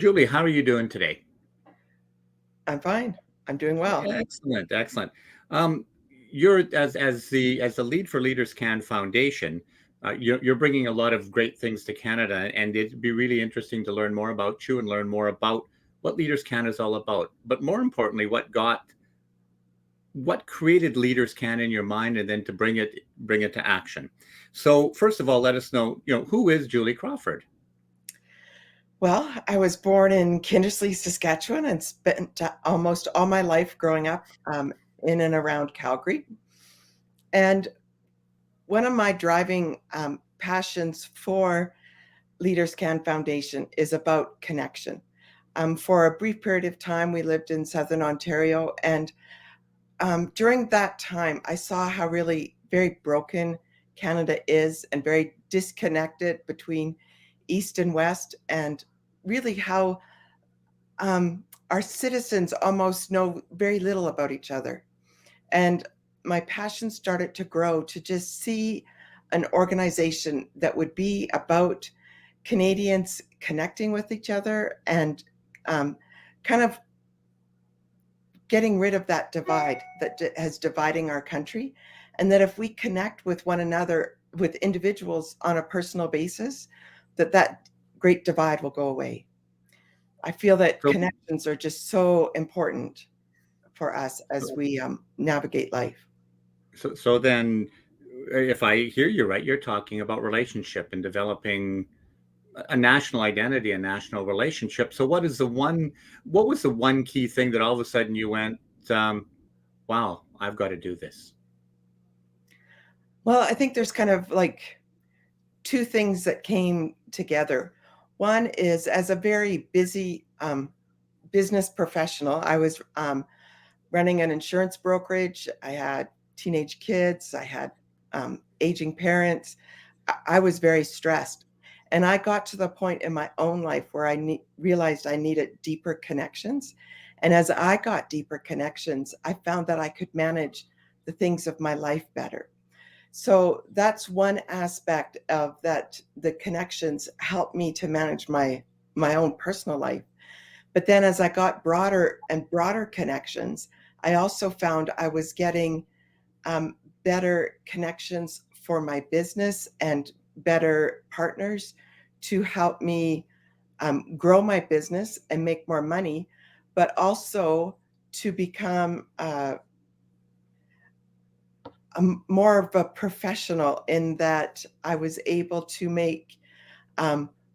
Julie, how are you doing today? I'm fine. I'm doing well. Excellent, excellent. Um, you're as the lead for Leaders Can Foundation. You're bringing a lot of great things to Canada, and it'd be really interesting to learn more about you and learn more about what Leaders Can is all about. But more importantly, what created Leaders Can in your mind, and then to bring it to action. So first of all, let us know, who is Julie Crawford? Well, I was born in Kindersley, Saskatchewan, and spent almost all my life growing up in and around Calgary. And one of my driving passions for Leaders Can Foundation is about connection. For a brief period of time, we lived in Southern Ontario, and during that time, I saw how really very broken Canada is and very disconnected between East and West, and really how our citizens almost know very little about each other. And my passion started to grow to just see an organization that would be about Canadians connecting with each other and kind of getting rid of that divide that has dividing our country, and that if we connect with one another, with individuals on a personal basis, that great divide will go away. I feel that So, connections are just so important for us as we navigate life. so then, if I hear you right, you're talking about relationship and developing a national identity, a national relationship. So what was the one key thing that all of a sudden you went, um, wow, I've got to do this? Well, I think there's kind of like two things that came together. One is, as a very busy business professional, I was running an insurance brokerage. I had teenage kids. I had aging parents. I was very stressed. And I got to the point in my own life where realized I needed deeper connections. And as I got deeper connections, I found that I could manage the things of my life better. So that's one aspect of that. The connections helped me to manage my own personal life. But then as I got broader and broader connections, I also found I was getting better connections for my business and better partners to help me grow my business and make more money, but also to become more of a professional, in that I was able to make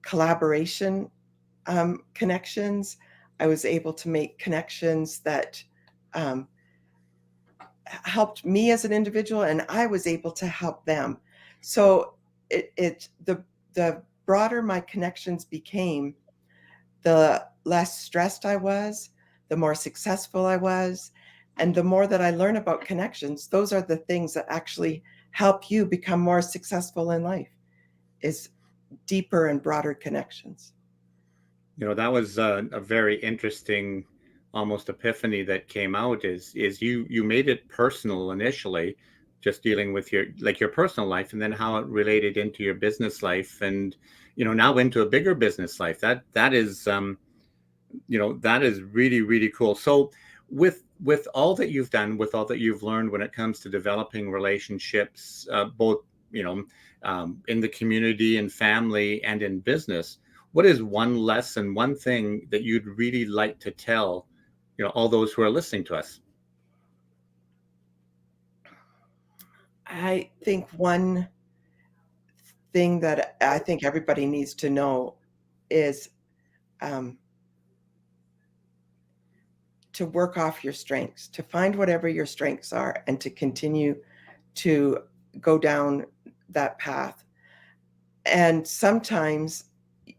collaboration connections. I was able to make connections that um, helped me as an individual, and I was able to help them. So the broader my connections became, the less stressed I was, the more successful I was, and the more that I learn about connections. Those are the things that actually help you become more successful in life, is deeper and broader connections. That was a very interesting, almost epiphany that came out. Is you made it personal initially, just dealing with your personal life, and then how it related into your business life, and now into a bigger business life. That is really, really cool. So with all that you've done, with all that you've learned when it comes to developing relationships, both in the community and family and in business, what is one lesson, one thing that you'd really like to tell, all those who are listening to us? I think one thing that I think everybody needs to know is um, to work off your strengths, to find whatever your strengths are, and to continue to go down that path. And sometimes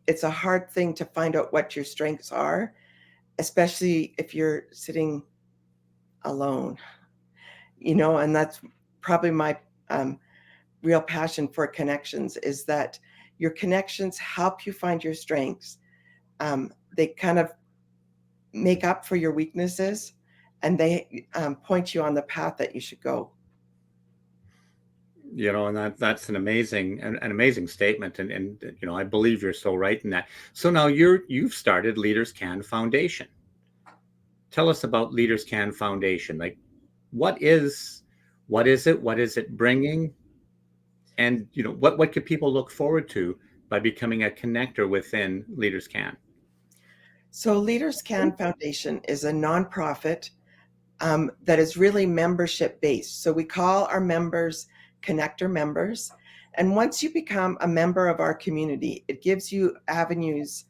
it's a hard thing to find out what your strengths are, especially if you're sitting alone, and that's probably my real passion for connections, is that your connections help you find your strengths. They kind of make up for your weaknesses, and they point you on the path that you should go. And that's an amazing statement, and I believe you're so right in that. So now you've started Leaders Can Foundation. Tell us about Leaders Can Foundation. Like, what is it? What is it bringing? And what could people look forward to by becoming a connector within Leaders Can? So, Leaders Can Foundation is a nonprofit that is really membership based. So, we call our members connector members. And once you become a member of our community, it gives you avenues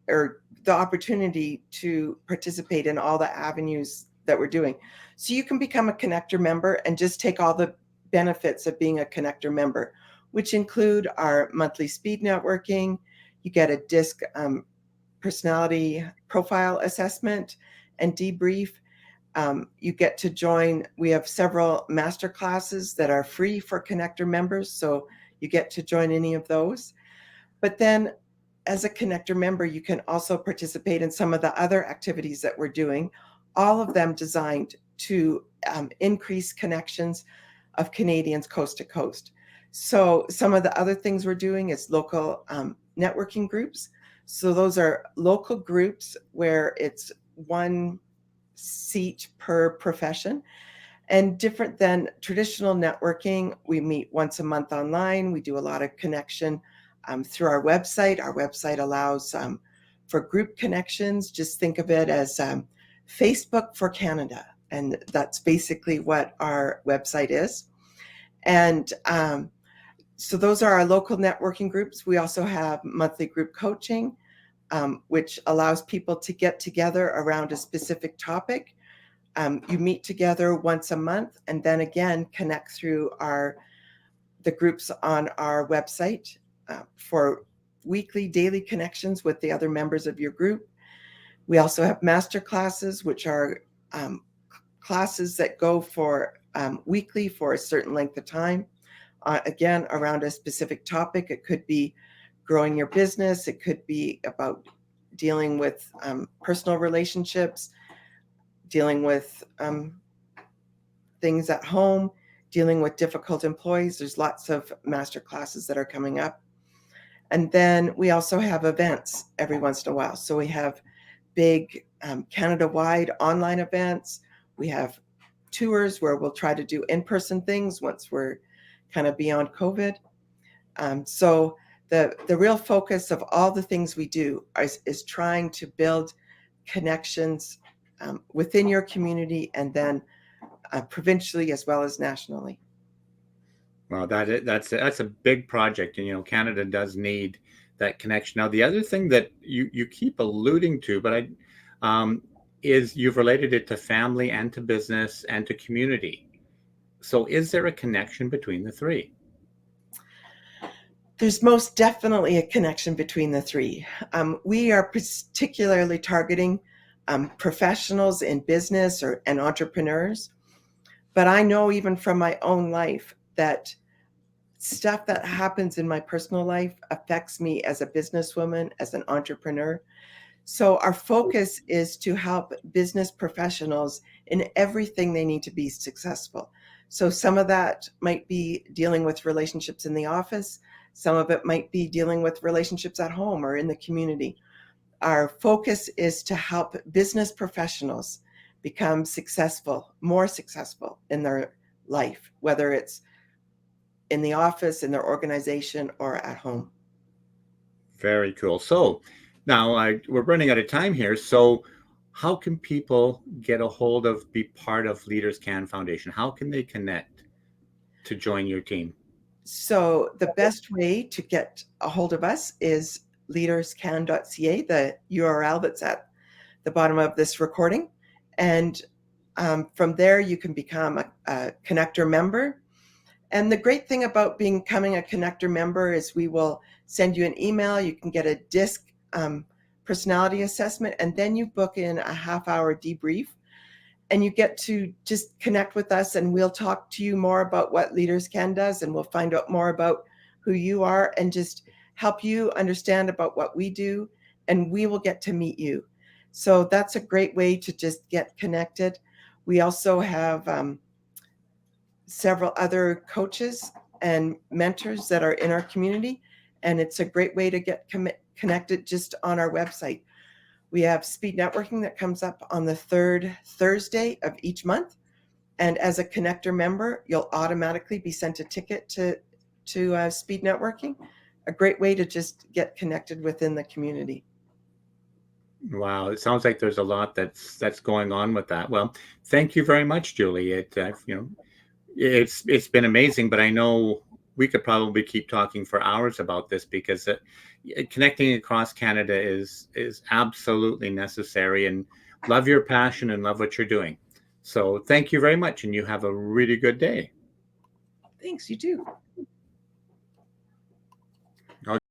or the opportunity to participate in all the avenues that we're doing. So, you can become a connector member and just take all the benefits of being a connector member, which include our monthly speed networking. You get a disc personality profile assessment and debrief. You get to join, we have several master classes that are free for connector members, so you get to join any of those. But then as a connector member, you can also participate in some of the other activities that we're doing, all of them designed to increase connections of Canadians coast to coast. So some of the other things we're doing is local networking groups. So those are local groups where it's one seat per profession. And different than traditional networking, we meet once a month online. We do a lot of connection through our website. Our website allows for group connections. Just think of it as Facebook for Canada. And that's basically what our website is. And so those are our local networking groups. We also have monthly group coaching, which allows people to get together around a specific topic. You meet together once a month and then again connect through the groups on our website for weekly, daily connections with the other members of your group. We also have master classes, which are classes that go for weekly for a certain length of time. Again, around a specific topic. It could be growing your business. It could be about dealing with personal relationships, dealing with things at home, dealing with difficult employees. There's lots of master classes that are coming up. And then we also have events every once in a while. So we have big Canada-wide online events. We have tours where we'll try to do in-person things once we're kind of beyond COVID. So the real focus of all the things we do is trying to build connections within your community and then provincially as well as nationally. Well, that's a big project, and Canada does need that connection. Now, the other thing that you keep alluding to, but is you've related it to family and to business and to community. So, is there a connection between the three? There's most definitely a connection between the three. We are particularly targeting professionals in business and entrepreneurs. But I know even from my own life that stuff that happens in my personal life affects me as a businesswoman, as an entrepreneur. So our focus is to help business professionals in everything they need to be successful. So some of that might be dealing with relationships in the office. Some of it might be dealing with relationships at home or in the community. Our focus is to help business professionals become successful, more successful in their life, whether it's in the office, in their organization, or at home. Very cool. So, now we're running out of time here. So, how can people get a hold of, be part of Leaders Can Foundation? How can they connect to join your team? So the best way to get a hold of us is leaderscan.ca, the URL that's at the bottom of this recording. And from there, you can become a connector member. And the great thing about becoming a connector member is we will send you an email. You can get a DISC personality assessment, and then you book in a half-hour debrief. And you get to just connect with us, and we'll talk to you more about what Leaders Can does, and we'll find out more about who you are and just help you understand about what we do, and we will get to meet you. So that's a great way to just get connected. We also have several other coaches and mentors that are in our community, and it's a great way to get connected just on our website. We have speed networking that comes up on the third Thursday of each month, and as a connector member, you'll automatically be sent a ticket to speed networking. A great way to just get connected within the community. Wow, it sounds like there's a lot that's going on with that. Well, thank you very much, Julie. It's been amazing, but I know we could probably keep talking for hours about this because connecting across Canada is absolutely necessary. And love your passion and love what you're doing. So thank you very much, and you have a really good day. Thanks, you too.